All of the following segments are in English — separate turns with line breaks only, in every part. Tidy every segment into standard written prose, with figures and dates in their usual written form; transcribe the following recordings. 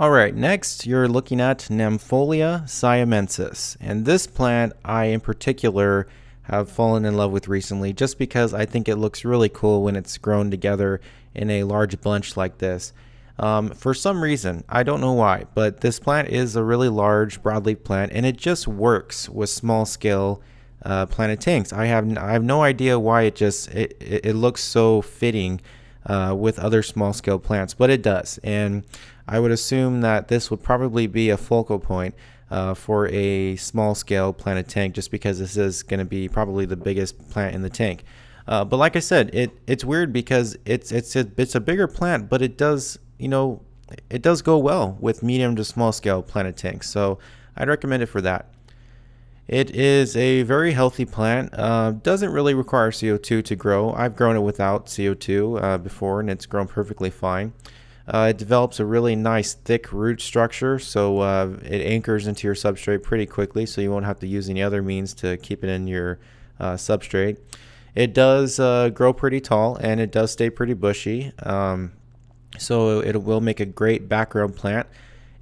Alright, next you're looking at Nympholia siamensis. And this plant I in particular have fallen in love with recently just because I think it looks really cool when it's grown together in a large bunch like this. For some reason, I don't know why, but this plant is a really large broadleaf plant and it just works with small scale planted tanks. I have no idea why it looks so fitting with other small scale plants, but it does. And I would assume that this would probably be a focal point for a small scale planted tank, just because this is going to be probably the biggest plant in the tank. But like I said, it's weird because it's a bigger plant, but it does go well with medium to small scale planted tanks. So I'd recommend it for that. It is a very healthy plant. Doesn't really require CO2 to grow. I've grown it without CO2 before, and it's grown perfectly fine. It develops a really nice thick root structure, so it anchors into your substrate pretty quickly, so you won't have to use any other means to keep it in your substrate. It does grow pretty tall, and it does stay pretty bushy, so it will make a great background plant.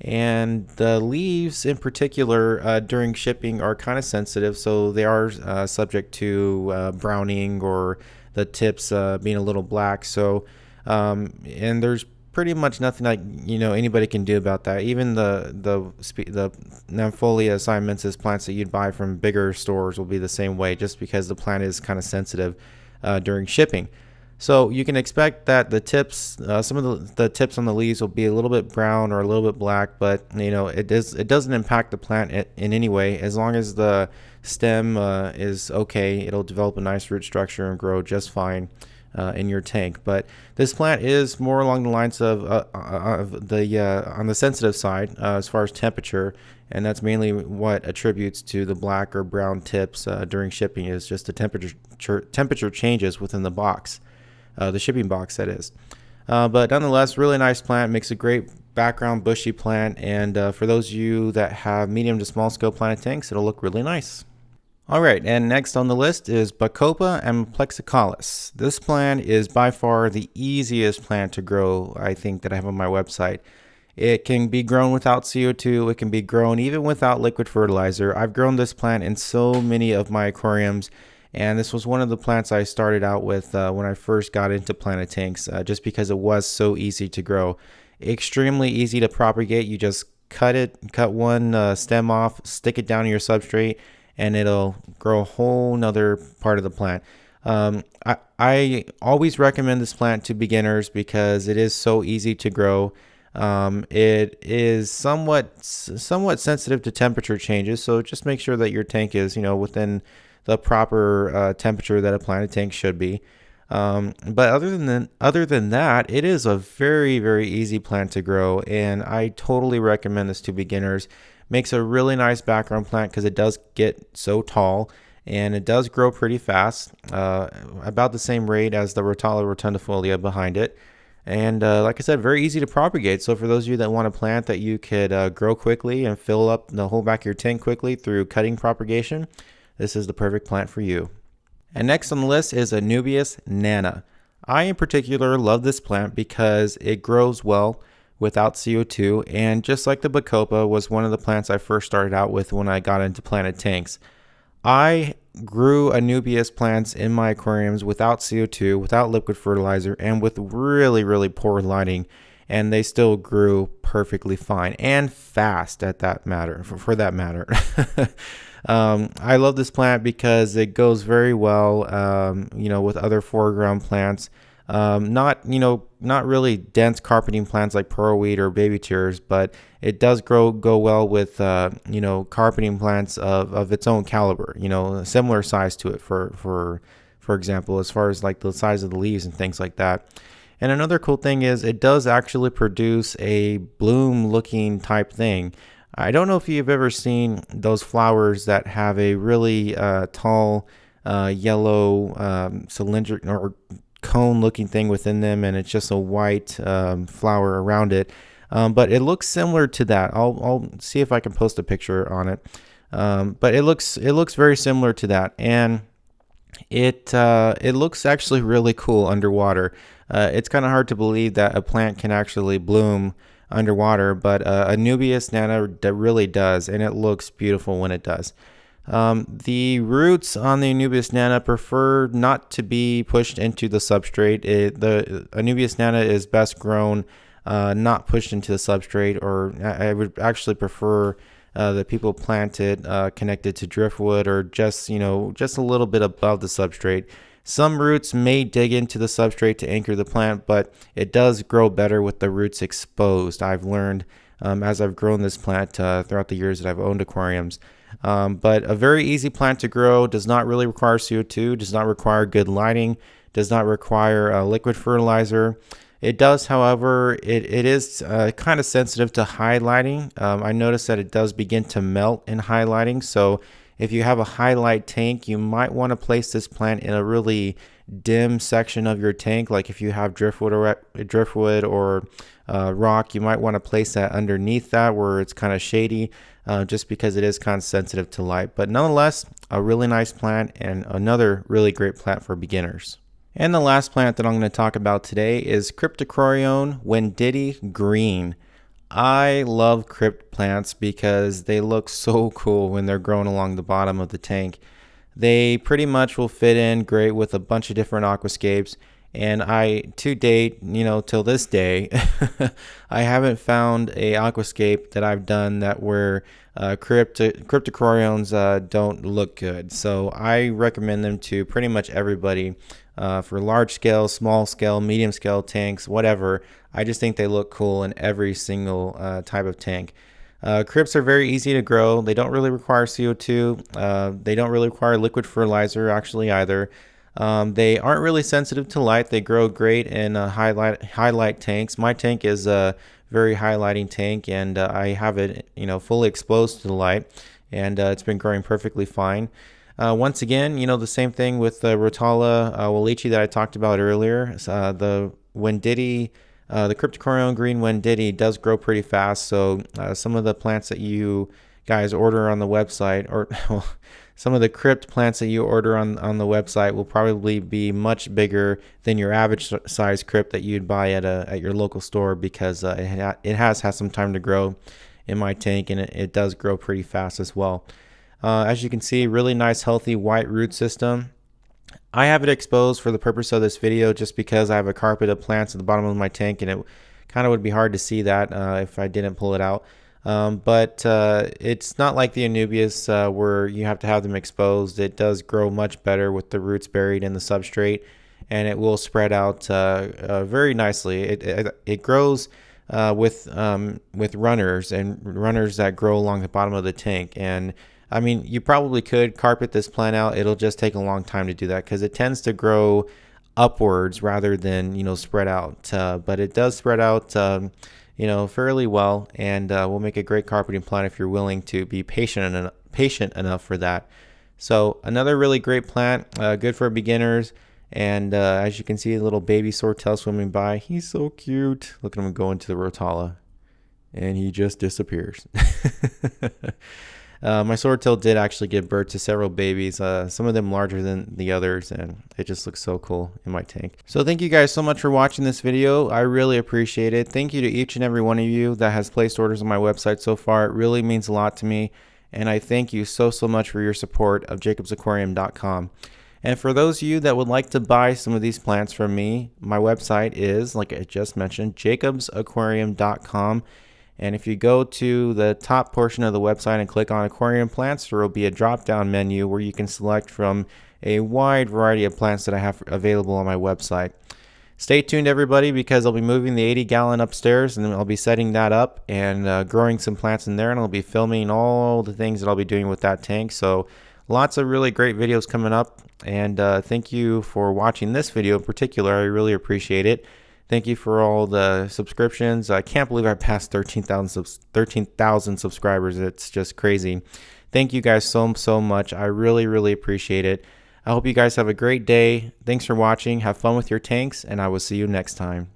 And the leaves in particular during shipping are kind of sensitive, so they are subject to browning or the tips being a little black. So and there's pretty much nothing like anybody can do about that. Even the Nympholia siamensis plants that you'd buy from bigger stores will be the same way, just because the plant is kind of sensitive during shipping. So you can expect that the tips, some of the tips on the leaves will be a little bit brown or a little bit black, but it doesn't impact the plant in any way. As long as the stem is okay, it'll develop a nice root structure and grow just fine in your tank. But this plant is more along the lines of on the sensitive side as far as temperature, and that's mainly what attributes to the black or brown tips during shipping, is just the temperature changes within the box. The shipping box, that is. But nonetheless, really nice plant, makes a great background bushy plant, and for those of you that have medium to small scale planted tanks, it'll look really nice. Alright, and next on the list is Bacopa amplexicalis. This plant is by far the easiest plant to grow, I think, that I have on my website. It can be grown without CO2, it can be grown even without liquid fertilizer. I've grown this plant in so many of my aquariums, and this was one of the plants I started out with when I first got into planted tanks, just because it was so easy to grow. Extremely easy to propagate. You just cut one stem off, stick it down in your substrate, and it'll grow a whole nother part of the plant. I always recommend this plant to beginners because it is so easy to grow. It is somewhat sensitive to temperature changes, so just make sure that your tank is within the proper temperature that a planted tank should be. But other than that, it is a very, very easy plant to grow, and I totally recommend this to beginners. Makes a really nice background plant because it does get so tall, and it does grow pretty fast, about the same rate as the Rotala rotundifolia behind it. And like I said, very easy to propagate. So for those of you that want a plant that you could grow quickly and fill up the whole back of your tank quickly through cutting propagation, this is the perfect plant for you. And next on the list is Anubias nana. I in particular love this plant because it grows well without CO2, and just like the Bacopa was one of the plants I first started out with when I got into planted tanks. I grew Anubias plants in my aquariums without CO2, without liquid fertilizer, and with really, really poor lighting, and they still grew perfectly fine and fast at that matter, for that matter. I love this plant because it goes very well, with other foreground plants. Not really dense carpeting plants like pearlweed or baby tears, but it does go well with carpeting plants of its own caliber, similar size to it for example, as far as like the size of the leaves and things like that. And another cool thing is it does actually produce a bloom looking type thing. I don't know if you've ever seen those flowers that have a really tall yellow cylindrical or cone looking thing within them, and it's just a white flower around it, but it looks similar to that. I'll see if I can post a picture on it, but it looks very similar to that, and it looks actually really cool underwater. It's kind of hard to believe that a plant can actually bloom underwater, but Anubias nana really does, and it looks beautiful when it does. The roots on the Anubias nana prefer not to be pushed into the substrate. The Anubias nana is best grown not pushed into the substrate, or I would actually prefer that people plant it connected to driftwood, or just just a little bit above the substrate. Some roots may dig into the substrate to anchor the plant, but it does grow better with the roots exposed. I've learned as I've grown this plant throughout the years that I've owned aquariums. But a very easy plant to grow, does not really require CO2, does not require good lighting, does not require liquid fertilizer. It does, however, it is kind of sensitive to high lighting. I noticed that it does begin to melt in high lighting, so if you have a highlight tank, you might want to place this plant in a really dim section of your tank. Like if you have driftwood or rock, you might want to place that underneath that where it's kind of shady, just because it is kind of sensitive to light. But nonetheless, a really nice plant and another really great plant for beginners. And the last plant that I'm going to talk about today is Cryptocoryone Wendidii Green. I love crypt plants because they look so cool when they're grown along the bottom of the tank. They pretty much will fit in great with a bunch of different aquascapes, and to date, till this day, I haven't found a aquascape that I've done that where cryptocoryones don't look good. So I recommend them to pretty much everybody for large scale, small scale, medium scale tanks, whatever. I just think they look cool in every single type of tank. Crypts are very easy to grow. They don't really require CO2. They don't really require liquid fertilizer actually either. They aren't really sensitive to light. They grow great in highlight tanks. My tank is a very highlighting tank, and I have it fully exposed to the light, and it's been growing perfectly fine. Once again, the same thing with the Rotala Wallichii that I talked about earlier. The Wendidii, the Cryptocoryone Green Wendidii does grow pretty fast, so some of the plants that you guys order on the website, or some of the crypt plants that you order on the website will probably be much bigger than your average size crypt that you'd buy at your local store, because it has had some time to grow in my tank, and it does grow pretty fast as well. As you can see, really nice healthy white root system. I have it exposed for the purpose of this video just because I have a carpet of plants at the bottom of my tank, and it kind of would be hard to see that if I didn't pull it out. But it's not like the Anubias where you have to have them exposed. It does grow much better with the roots buried in the substrate, and it will spread out very nicely. It grows with runners, and runners that grow along the bottom of the tank. And I mean, you probably could carpet this plant out. It'll just take a long time to do that because it tends to grow upwards rather than spread out. But it does spread out fairly well, and will make a great carpeting plant if you're willing to be patient enough for that. So another really great plant, good for beginners. And as you can see, a little baby swordtail swimming by. He's so cute. Look at him go into the Rotala, and he just disappears. My swordtail did actually give birth to several babies, some of them larger than the others, and it just looks so cool in my tank. So thank you guys so much for watching this video. I really appreciate it. Thank you to each and every one of you that has placed orders on my website so far. It really means a lot to me, and I thank you so much for your support of jacobsaquarium.com. And for those of you that would like to buy some of these plants from me, my website is, like I just mentioned, jacobsaquarium.com. And if you go to the top portion of the website and click on aquarium plants, there will be a drop down menu where you can select from a wide variety of plants that I have available on my website. Stay tuned everybody, because I'll be moving the 80-gallon upstairs, and I'll be setting that up and growing some plants in there, and I'll be filming all the things that I'll be doing with that tank. So lots of really great videos coming up, and thank you for watching this video in particular. I really appreciate it. Thank you for all the subscriptions. I can't believe I passed 13,000 subscribers. It's just crazy. Thank you guys so much. I really appreciate it. I hope you guys have a great day. Thanks for watching. Have fun with your tanks, and I will see you next time.